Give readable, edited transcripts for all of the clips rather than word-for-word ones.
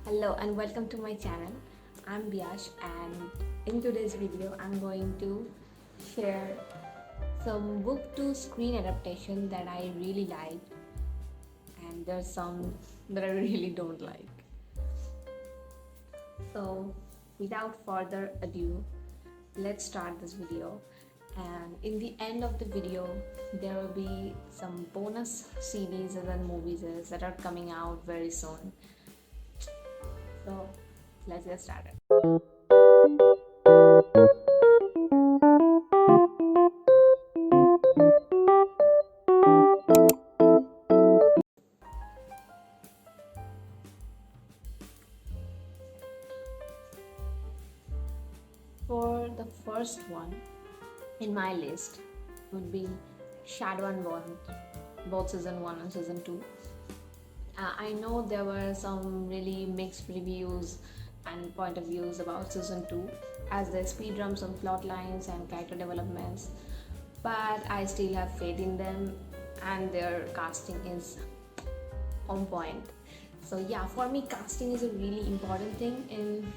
Hello and welcome to my channel. I'm Biyas and in today's video I'm going to share some book to screen adaptation that I really like, and there's some that I really don't like. So without further ado, let's start this video, and in the end of the video there will be some bonus CDs and movies that are coming out very soon. So let's get started. For the first one in my list would be Shadow and Bone, both season 1 and season 2. I know there were some really mixed reviews and point of views about season 2 as they speed run some plot lines and character developments, but I still have faith in them and their casting is on point. So yeah, for me casting is a really important thing in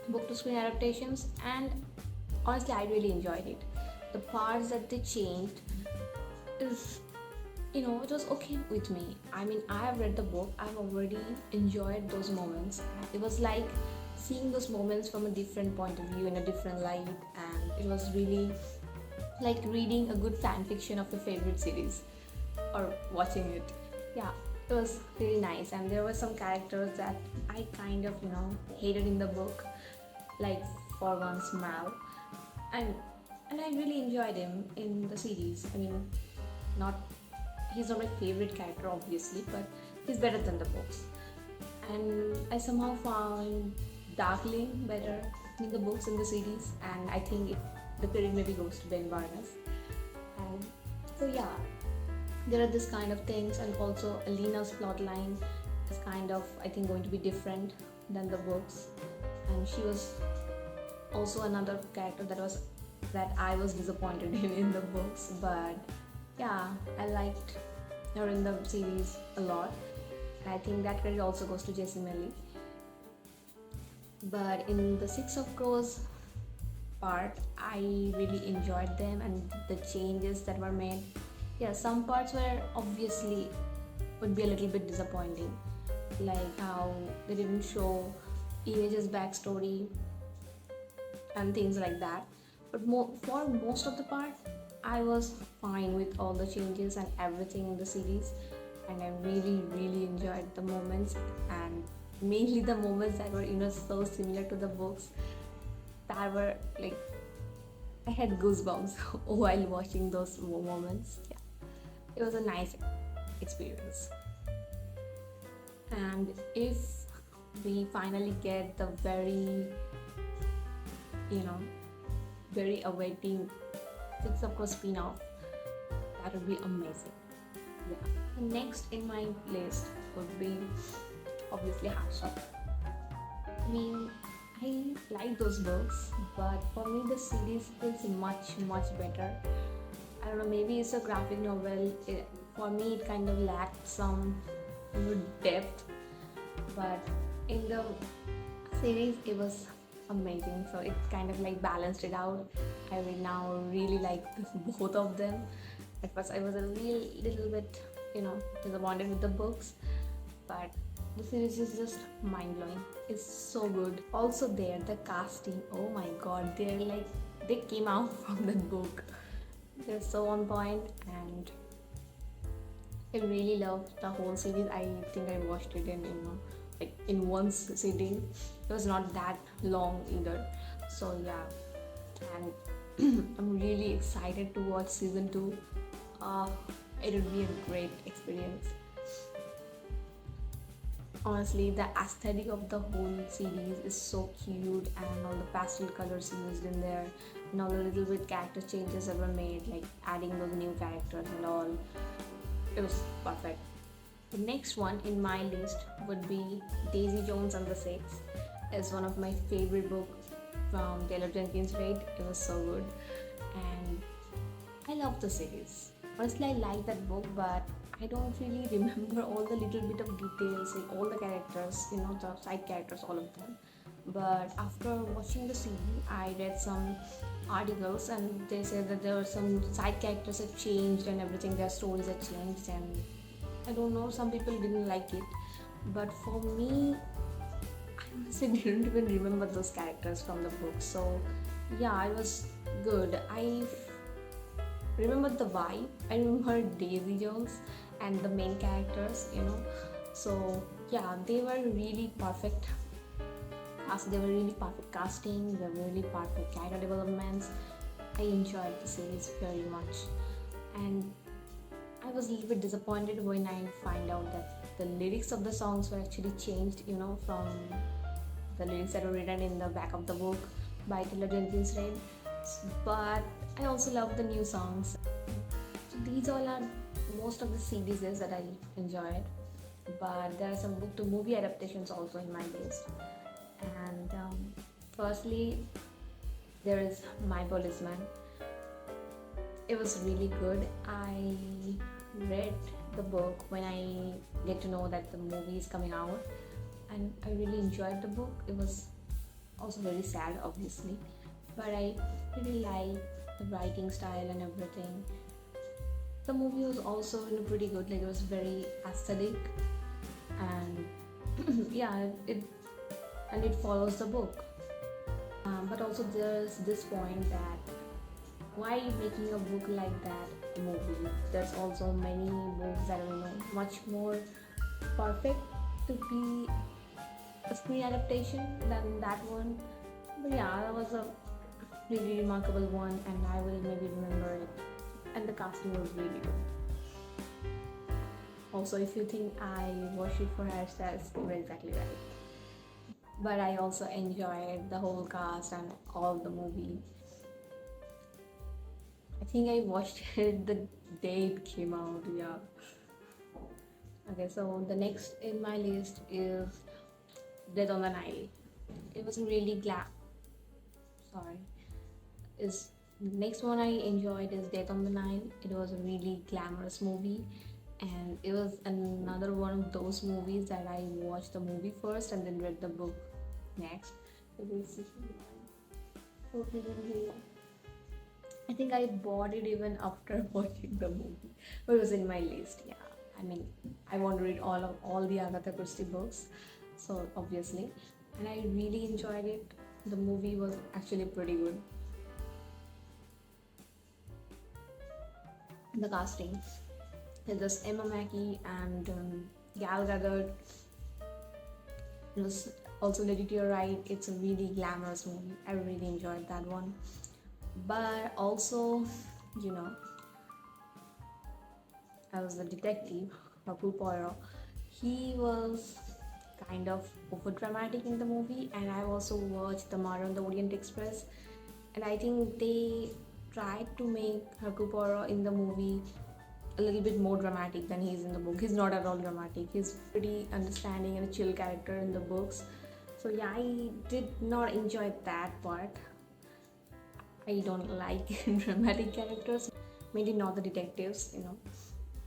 book to screen adaptations, and honestly I really enjoyed it. The parts that they changed is, it was okay with me. I mean, I have read the book, I've already enjoyed those moments. It was like seeing those moments from a different point of view, in a different light, and it was really like reading a good fan fiction of your favorite series or watching it. Yeah, it was really nice, and there were some characters that I kind of, hated in the book, like for one Mal, and I really enjoyed him in the series. I mean, not he's not my favorite character obviously, but he's better than the books. And I somehow found Darkling better in the books in the series, and I think the credit maybe goes to Ben Barnes. And so yeah, there are this kind of things, and also Alina's plotline is kind of, I think, going to be different than the books, and she was also another character that I was disappointed in the books, but yeah, I liked her in the series a lot. I think that credit also goes to Jessie Melly. But in the Six of Crows part, I really enjoyed them and the changes that were made. Yeah, some parts were obviously would be a little bit disappointing, like how they didn't show Image's backstory and things like that. But for most of the part, I was fine with all the changes and everything in the series, and I really enjoyed the moments, and mainly the moments that were so similar to the books, that were like I had goosebumps while watching those moments. Yeah, it was a nice experience. And if we finally get the very awaiting Six of Crows spin-off, that would be amazing. Yeah. The next in my list would be obviously HalfBlood. I mean, I like those books, but for me the series feels much better. I don't know, maybe it's a graphic novel. For me it kind of lacked some depth, but in the series it was amazing, so it kind of like balanced it out. I will now really like both of them. At first I was a little bit disappointed with the books, but the series is just mind-blowing. It's so good. Also there, the casting, oh my god, they came out from the book. They're so on point, and I really loved the whole series. I think I watched it in one sitting. It was not that long either. So yeah, and I'm really excited to watch season 2. It would be a great experience. Honestly, the aesthetic of the whole series is so cute, and all the pastel colors used in there, and all the little bit character changes that were made, like adding those new characters and all. It was perfect. The next one in my list would be Daisy Jones and the Six. It's one of my favorite books from Taylor Jenkins Reid. It was so good, and I love the series. Honestly, I like that book, but I don't really remember all the little bit of details, like all the characters, the side characters, all of them. But after watching the series, I read some articles and they said that there were some side characters that changed and everything, their stories had changed, and I don't know, some people didn't like it. But for me, I honestly didn't even remember those characters from the book. So yeah, it was good. I remembered the vibe. I remember Daisy Jones and the main characters. So yeah, they were really perfect. They were really perfect casting. They were really perfect character developments. I enjoyed the series very much, and I was a little bit disappointed when I find out that the lyrics of the songs were actually changed. From the lyrics that were written in the back of the book by Taylor Jenkins Reid. But I also love the new songs. So these all are most of the CDs that I enjoyed. But there are some book to movie adaptations also in my list. And firstly, there is My Policeman. It was really good. I read the book when I get to know that the movie is coming out, and I really enjoyed the book. It was also very sad, obviously, but I really liked the writing style and everything. The movie was also pretty good. Like, it was very aesthetic, and yeah, it follows the book. But also there's this point that why making a book like that movie? There's also many books that are much more perfect to be a screen adaptation than that one. But yeah, that was a really remarkable one, and I will maybe remember it. And the casting was really good. Also, if you think I watched it for hairstyles, you were exactly right. But I also enjoyed the whole cast and all the movie. I think I watched it the day it came out, yeah. Okay, so the next in my list is Death on the Nile. It was really sorry. Is next one I enjoyed is Death on the Nile. It was a really glamorous movie, and it was another one of those movies that I watched the movie first and then read the book next. I think I bought it even after watching the movie, but it was in my list. Yeah, I mean, I want to read all the Agatha Christie books, so obviously, and I really enjoyed it. The movie was actually pretty good. The casting, it was Emma Mackey and Gal Gadot. It was also Letitia Wright. It's a really glamorous movie. I really enjoyed that one. But also, I was the detective, Hercule Poirot. He was kind of over dramatic in the movie, and I also watched The Murder on the Orient Express, and I think they tried to make Hercule Poirot in the movie a little bit more dramatic than he is in the book. He's not at all dramatic. He's pretty understanding and a chill character in the books. So yeah, I did not enjoy that part. I don't like dramatic characters. Maybe not the detectives.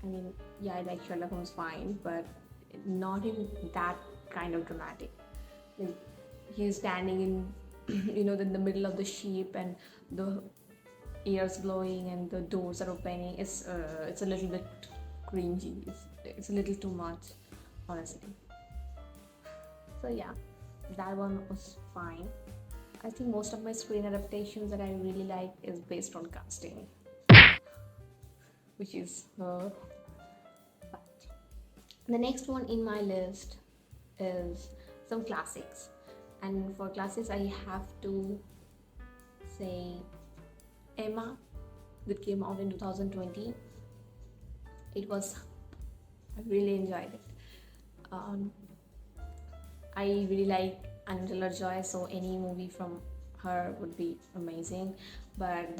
I mean, yeah, I like Sherlock Holmes fine, but not in that kind of dramatic. Like, he's standing in, in the middle of the ship, and the ears blowing and the doors are opening. It's a little bit cringy. It's a little too much, honestly. So yeah, that one was fine. I think most of my screen adaptations that I really like is based on casting, which is but the next one in my list is some classics, and for classics I have to say Emma, that came out in 2020. I really enjoyed it. I really like Anya Taylor-Joy, so any movie from her would be amazing. But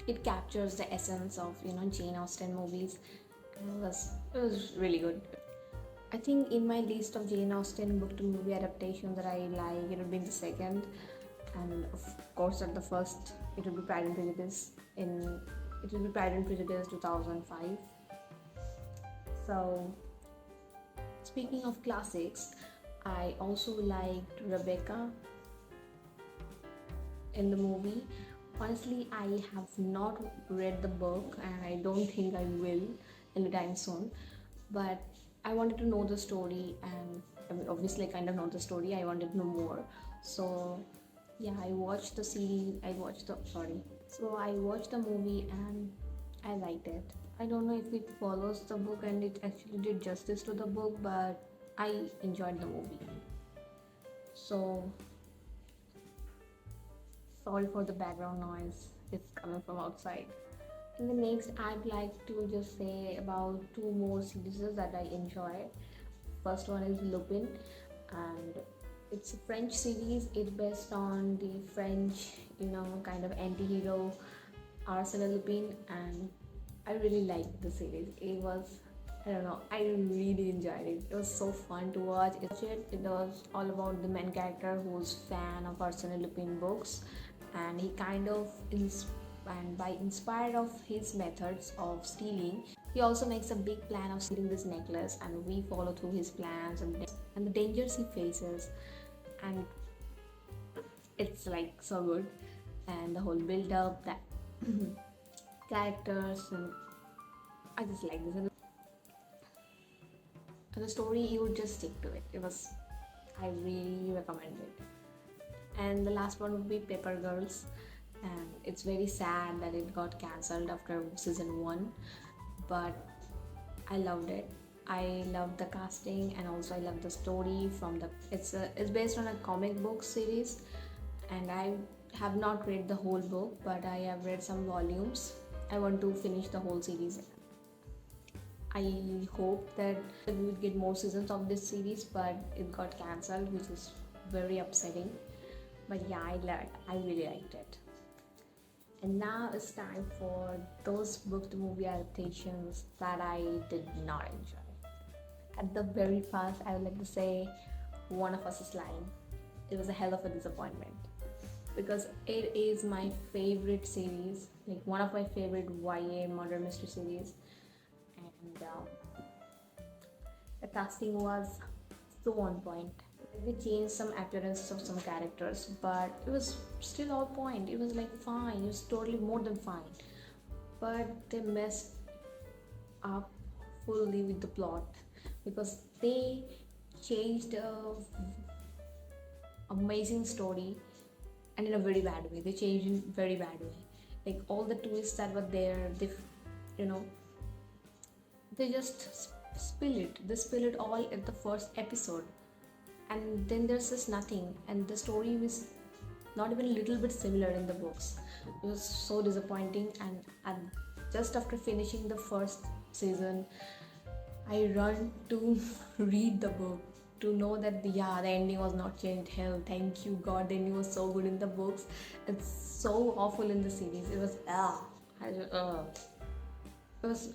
it captures the essence of Jane Austen movies. It was really good. I think in my list of Jane Austen book to movie adaptations that I like, it would be the second, and of course at the first it would be Pride and Prejudice 2005. So, speaking of classics, I also liked Rebecca in the movie. Honestly, I have not read the book and I don't think I will anytime soon. But I wanted to know the story, and I mean, obviously, I kind of know the story. I wanted to know more. So, yeah, I watched the series. So, I watched the movie and I liked it. I don't know if it follows the book and it actually did justice to the book, but I enjoyed the movie. So, sorry for the background noise, it's coming from outside. In the next, I'd like to just say about two more series that I enjoy. First one is Lupin, and it's a French series. It's based on the French, kind of anti-hero Arsène Lupin, and I really liked the series. It was, I don't know, I really enjoyed it. It was so fun to watch. It was all about the main character who's fan of Arsène Lupin books, and he kind of and by inspired of his methods of stealing, he also makes a big plan of stealing this necklace, and we follow through his plans and the dangers he faces, and it's like so good, and the whole build up, that characters, and I just like this. And the story, you would just stick to it. I really recommend it. And the last one would be Paper Girls, and it's very sad that it got cancelled after season 1, but I loved it. I loved the casting, and also I loved the story from the it's based on a comic book series, and I have not read the whole book, but I have read some volumes. I want to finish the whole series. I hope that we would get more seasons of this series, but it got cancelled, which is very upsetting. But yeah, I really liked it. And now it's time for those book to movie adaptations that I did not enjoy. At the very first, I would like to say One of Us is Lying. It was a hell of a disappointment because it is my favorite series, like one of my favorite YA murder mystery series, and the casting was so on point. They changed some appearances of some characters, but it was still on point. It was like fine, it was totally more than fine. But they messed up fully with the plot because they changed a amazing story, and in a very bad way. They changed in very bad way. Like all the twists that were there, you know, they just spill it all at the first episode, and then there's just nothing, and the story was not even a little bit similar in the books. It was so disappointing, and just after finishing the first season, I run to read the book to know that the ending was not changed. Hell, thank you God, the ending was so good in the books. It's so awful in the series. It was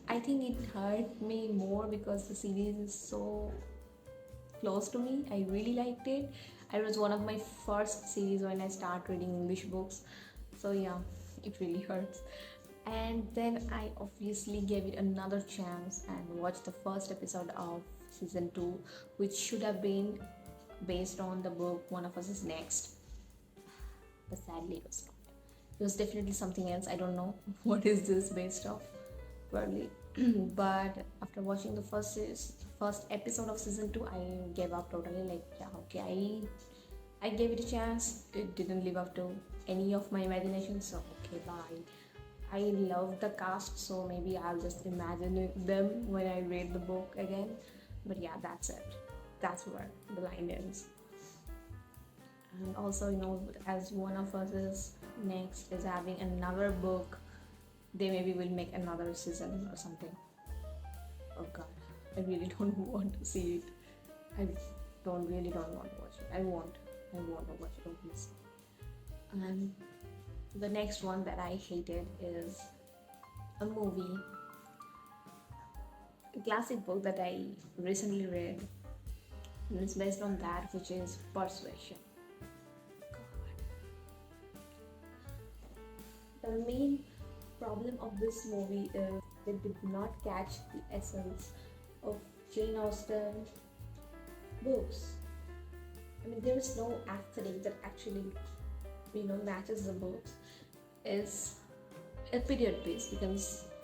I think it hurt me more because the series is so close to me. I really liked it. It was one of my first series when I started reading English books. So yeah, it really hurts. And then I obviously gave it another chance and watched the first episode of season 2, which should have been based on the book One of Us is Next. But sadly it was not. It was definitely something else. I don't know what is this based off, probably. But after watching the first episode of season 2, I gave up totally. Like, yeah, okay, I gave it a chance. It didn't live up to any of my imagination, so okay, bye. I love the cast, so maybe I'll just imagine them when I read the book again. But yeah, that's it. That's where the line ends. And also, as One of Us is Next is having another book, they maybe will make another season or something. Oh god, I really don't want to see it. I really don't want to watch it. I want to watch it, obviously. And the next one that I hated is a movie, a classic book that I recently read, and it's based on that, which is Persuasion. God. The main problem of this movie is they did not catch the essence of Jane Austen books. I mean, there is no aesthetic that actually, matches the books. Is a period piece. You can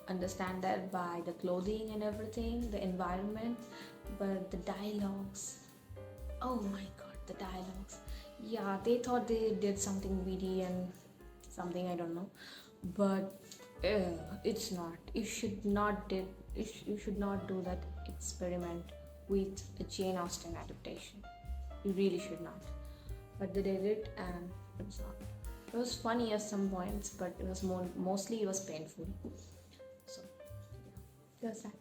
understand that by the clothing and everything, the environment, but the dialogues. Oh my god, the dialogues. Yeah, they thought they did something witty and something I don't know, but it's not. You should not do that experiment with a Jane Austen adaptation. You really should not. But they did it, and it was not. It was funny at some points, but it was mostly it was painful. So yeah, just that.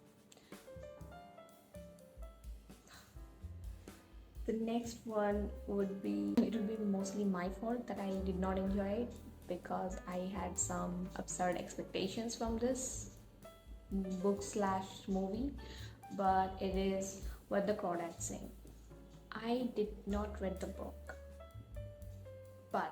The next one would be, it would be mostly my fault that I did not enjoy it because I had some absurd expectations from this book slash movie, but it is What the Crawdads Sing. I did not read the book, but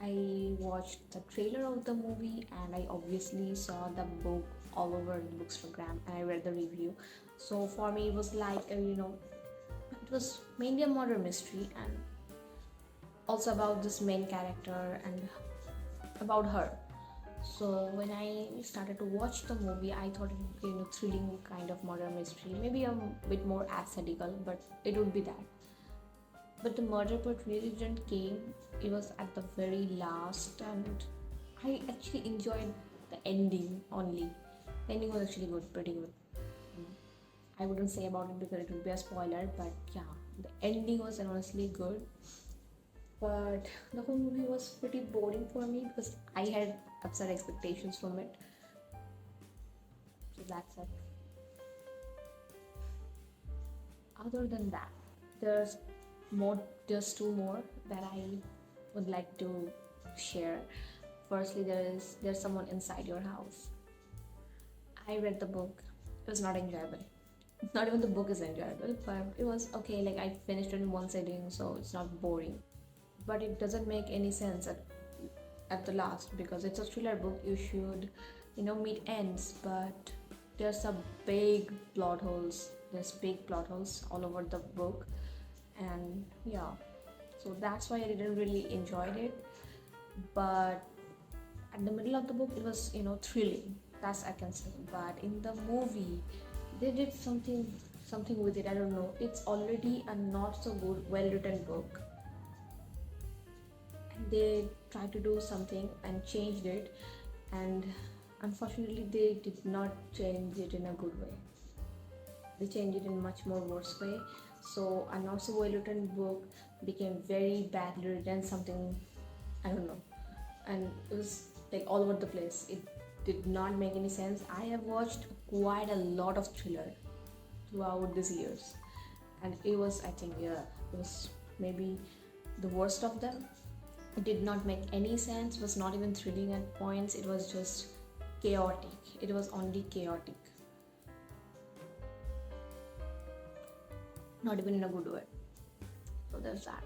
I watched the trailer of the movie and I obviously saw the book all over the bookstagram and I read the review. So for me, it was like it was mainly a murder mystery and also about this main character and about her. So when I started to watch the movie, I thought it would be thrilling kind of murder mystery, maybe a bit more aesthetical, but it would be that. But the murder part really didn't came. It was at the very last, and I actually enjoyed the ending only. The ending was actually good, pretty good. I wouldn't say about it because it would be a spoiler, but yeah, the ending was honestly good. But the whole movie was pretty boring for me because I had absurd expectations from it. So that's it. Other than that, there's more, just two more that I would like to share. Firstly, there's someone inside your house. I read the book. It was not enjoyable. Not even the book is enjoyable, but it was okay. Like I finished it in one sitting, so it's not boring. But it doesn't make any sense at the last because it's a thriller book. You should, meet ends, but there's some big plot holes. There's big plot holes all over the book, and yeah, so that's why I didn't really enjoy it. But at the middle of the book, it was thrilling. That's I can say. But in the movie, they did something with it. I don't know. It's already a not so good, well written book. And they tried to do something and changed it, and unfortunately, they did not change it in a good way. They changed it in a much more worse way. So a not so well written book became very badly written. Something I don't know, and it was like all over the place. It did not make any sense. I have watched quite a lot of thriller throughout these years, and it was, I think, yeah, it was maybe the worst of them. It did not make any sense, was not even thrilling at points, it was just chaotic. It was only chaotic. Not even in a good way. So there's that.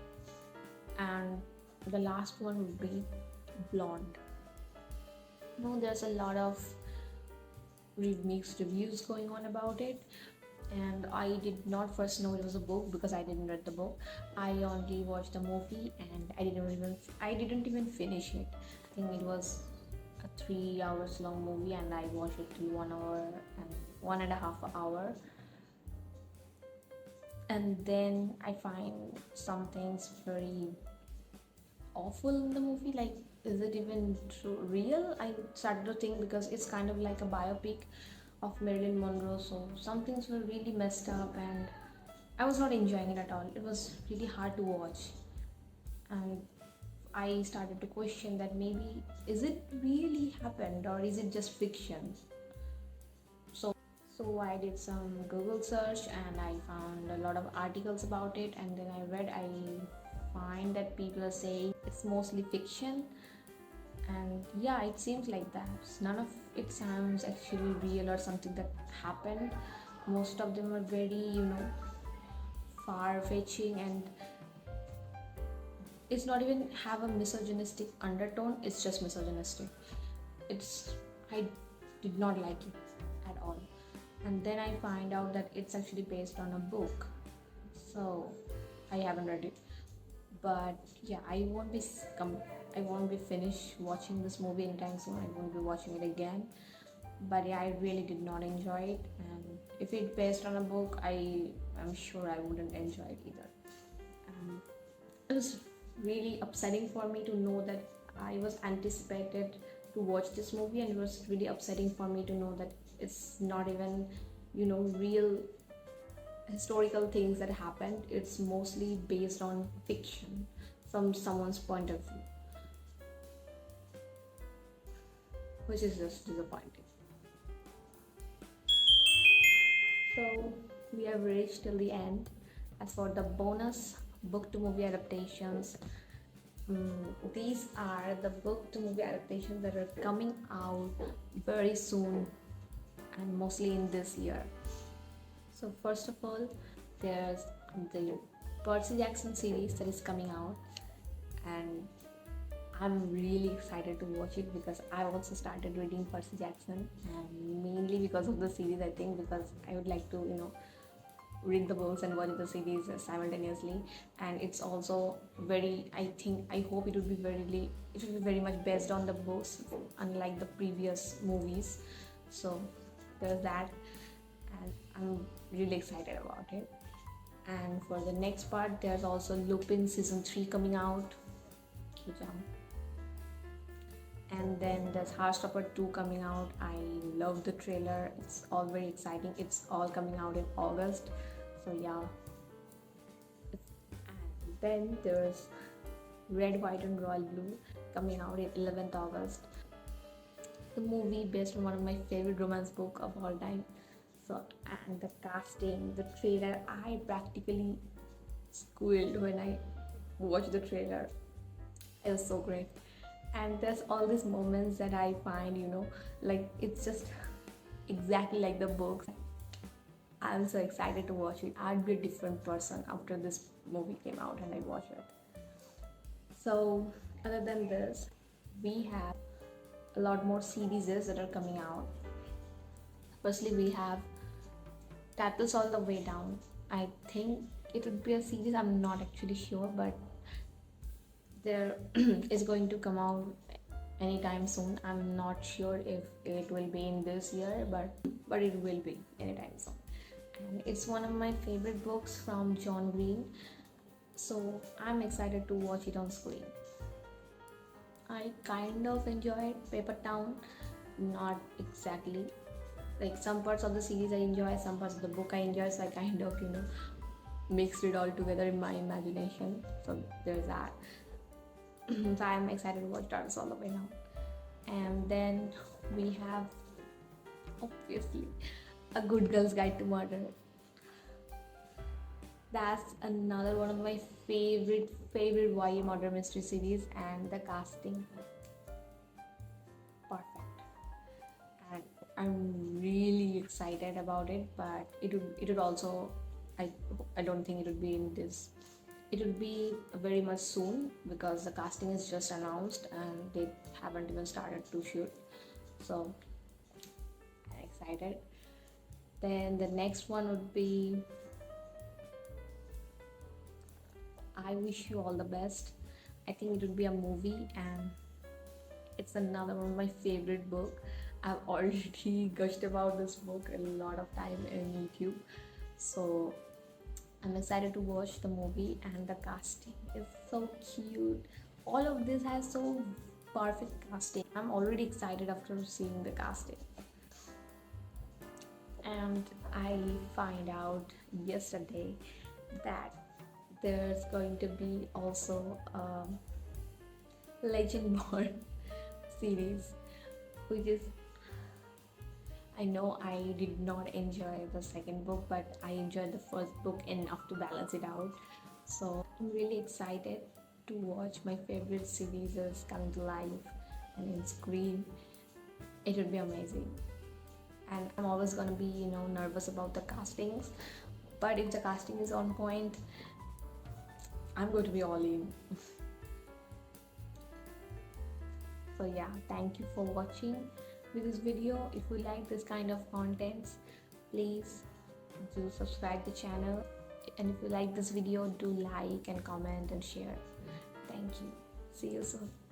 And the last one would be Blonde. There's a lot of mixed reviews going on about it, and I did not first know it was a book because I didn't read the book. I only watched the movie and I didn't even finish it. I think it was a 3 hours long movie and I watched it till 1 hour and 1.5 hour. And then I find some things very awful in the movie, like is it even real? I started to think because it's kind of like a biopic of Marilyn Monroe, so some things were really messed up and I was not enjoying it at all. It was really hard to watch, and I started to question that maybe is it really happened or is it just fiction? So I did some Google search and I found a lot of articles about it, and then I find that people are saying it's mostly fiction, and yeah, it seems like that. None of it sounds actually real or something that happened. Most of them are very, far-fetching, and it's not even have a misogynistic undertone. It's just misogynistic. I did not like it at all. and then I find out that it's actually based on a book. So I haven't read it, but yeah, I won't be finished watching this movie anytime soon. I won't be watching it again. But yeah, I really did not enjoy it, and if it's based on a book, I'm sure I wouldn't enjoy it either. um, it was really upsetting for me to know that I was anticipated to watch this movie, and it was really upsetting for me to know that it's not even, real historical things that happened. It's mostly based on fiction from someone's point of view, which is just disappointing. So we have reached till the end. As for the bonus book to movie adaptations, these are the book to movie adaptations that are coming out very soon, and mostly in this year. So first of all, there's the Percy Jackson series that is coming out, and I'm really excited to watch it because I also started reading Percy Jackson, and mainly because of the series, I think, because I would like to, read the books and watch the series simultaneously. And it's also very, I hope it will be very much based on the books, unlike the previous movies. So there's that, and I'm really excited about it. And for the next part, there's also Lupin season 3 coming out, which and then there's Heartstopper 2 coming out. I love the trailer. It's all very exciting. It's all coming out in August. So yeah. And then there's Red, White and Royal Blue coming out in 11th August. The movie based on one of my favorite romance book of all time. So, and the casting, the trailer, I practically squealed when I watched the trailer. It was so great. And there's all these moments that I find, like it's just exactly like the books. I'm so excited to watch it. I'd be a different person after this movie came out and I watched it. So other than this, we have a lot more series that are coming out. Firstly, we have Tattles All the Way Down. I think it would be a series, I'm not actually sure, but there is going to come out anytime soon. I'm not sure if it will be in this year, but it will be anytime soon. And it's one of my favorite books from John Green, so I'm excited to watch it on screen. I kind of enjoyed Paper Town, not exactly. Like some parts of the series I enjoy, some parts of the book I enjoy, so I kind of, mixed it all together in my imagination. So there's that. So I'm excited to watch Tattles All the Way Down. And then we have, obviously, A Good Girl's Guide to Murder. That's another one of my favorite YA murder mystery series, and the casting, perfect. And I'm really excited about it, but it would also, I don't think it would be in this. It would be very much soon because the casting is just announced and they haven't even started to shoot. So I'm excited. Then the next one would be I Wish You All the Best. I think it would be a movie, and it's another one of my favorite book. I've already gushed about this book a lot of time in YouTube. So I'm excited to watch the movie, and the casting is so cute. All of this has so perfect casting. I'm already excited after seeing the casting. And I find out yesterday that there's going to be also a Legendborn series, which is, I know I did not enjoy the second book, but I enjoyed the first book enough to balance it out. So I'm really excited to watch my favorite series coming to life and in screen. It would be amazing. And I'm always gonna be, nervous about the castings. But if the casting is on point, I'm going to be all in. So yeah, thank you for watching with this video. If you like this kind of contents, please do subscribe the channel, and if you like this video, do like and comment and share. Thank you. See you soon.